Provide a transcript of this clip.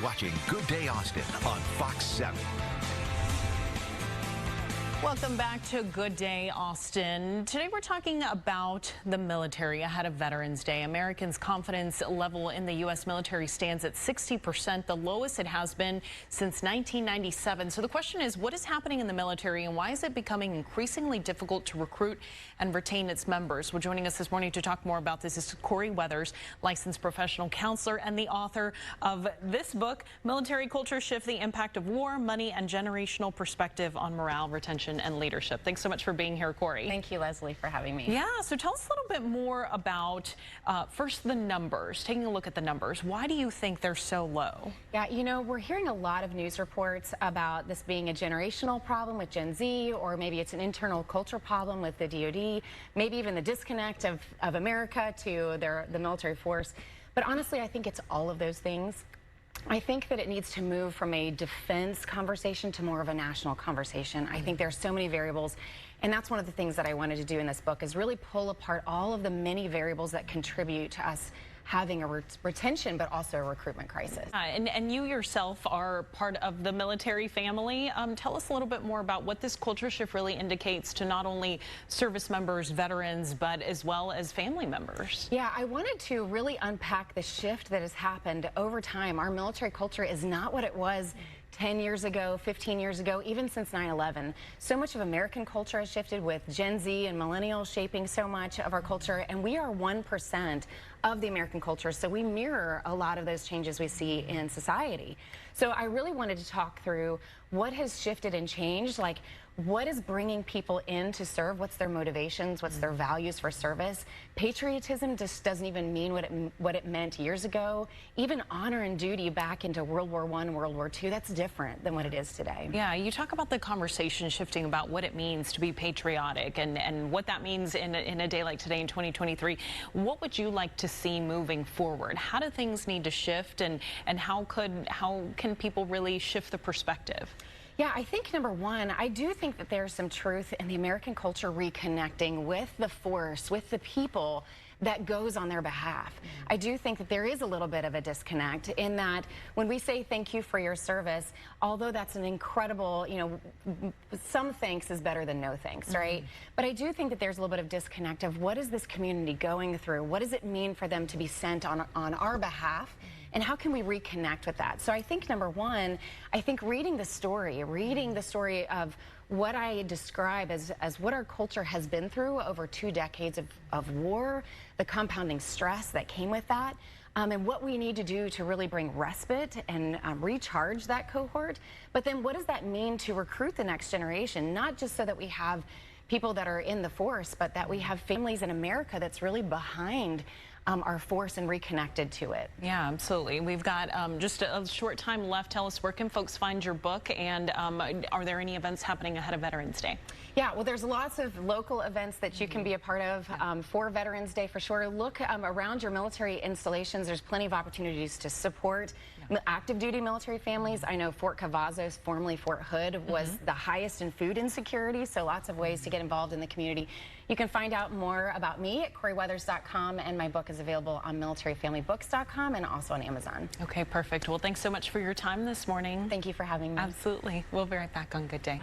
watching Good Day Austin on Fox 7. Welcome back to Good Day Austin. Today we're talking about the military ahead of Veterans Day. Americans' confidence level in the U.S. military stands at 60%, the lowest it has been since 1997. So the question is, what is happening in the military and why is it becoming increasingly difficult to recruit and retain its members? Well, joining us this morning to talk more about this is Corie Weathers, licensed professional counselor and the author of this book, Military Culture Shift: The Impact of War, Money, and Generational Perspective on Morale, Retention, and Leadership. Thanks so much for being here, Corie. Thank you, Leslie, for having me. Yeah, so tell us a little bit more about, first, the numbers. Taking a look at the numbers, why do you think they're so low? Yeah, you know, we're hearing a lot of news reports about this being a generational problem with Gen Z, or maybe it's an internal culture problem with the DoD, maybe even the disconnect of America to the military force. But honestly, I think it's all of those things. I think that it needs to move from a defense conversation to more of a national conversation. I think there are so many variables, and that's one of the things that I wanted to do in this book, is really pull apart all of the many variables that contribute to us having a retention but also a recruitment crisis. And you yourself are part of the military family. Tell us a little bit more about what this culture shift really indicates to not only service members, veterans, but as well as family members. Yeah, I wanted to really unpack the shift that has happened over time. Our military culture is not what it was 10 years ago, 15 years ago, even since 9/11. So much of American culture has shifted, with Gen Z and millennials shaping so much of our culture, and we are 1% of the American culture, so we mirror a lot of those changes we see in society. So I really wanted to talk through what has shifted and changed, like what is bringing people in to serve, what's their motivations, what's their values for service. Patriotism just doesn't even mean what it meant years ago. Even honor and duty back into World War I, World War II, that's different than what it is today. Yeah, you talk about the conversation shifting about what it means to be patriotic and what that means in a day like today in 2023. What would you like to see moving forward? How do things need to shift, and how can people really shift the perspective? Yeah, I think number one, I do think that there's some truth in the American culture reconnecting with the force, with the people that goes on their behalf. I do think that there is a little bit of a disconnect in that when we say thank you for your service, although that's an incredible, you know, some thanks is better than no thanks, right? But I do think that there's a little bit of disconnect of what is this community going through? What does it mean for them to be sent on our behalf? And how can we reconnect with that? So I think number one, I think reading the story of what I describe as what our culture has been through over 2 decades of war, the compounding stress that came with that, and what we need to do to really bring respite and recharge that cohort. But then what does that mean to recruit the next generation? Not just so that we have people that are in the force, but that we have families in America that's really behind our force and reconnected to it. Yeah, absolutely. We've got just a short time left. Tell us, where can folks find your book, and are there any events happening ahead of Veterans Day? Yeah, well, there's lots of local events that you can be a part of for Veterans Day, for sure. Look around your military installations. There's plenty of opportunities to support active duty military families. I know Fort Cavazos, formerly Fort Hood, was the highest in food insecurity, so lots of ways to get involved in the community. You can find out more about me at CorieWeathers.com, and my book is available on militaryfamilybooks.com and also on Amazon. Okay, perfect. Well, thanks so much for your time this morning. Thank you for having me. Absolutely. We'll be right back on Good Day.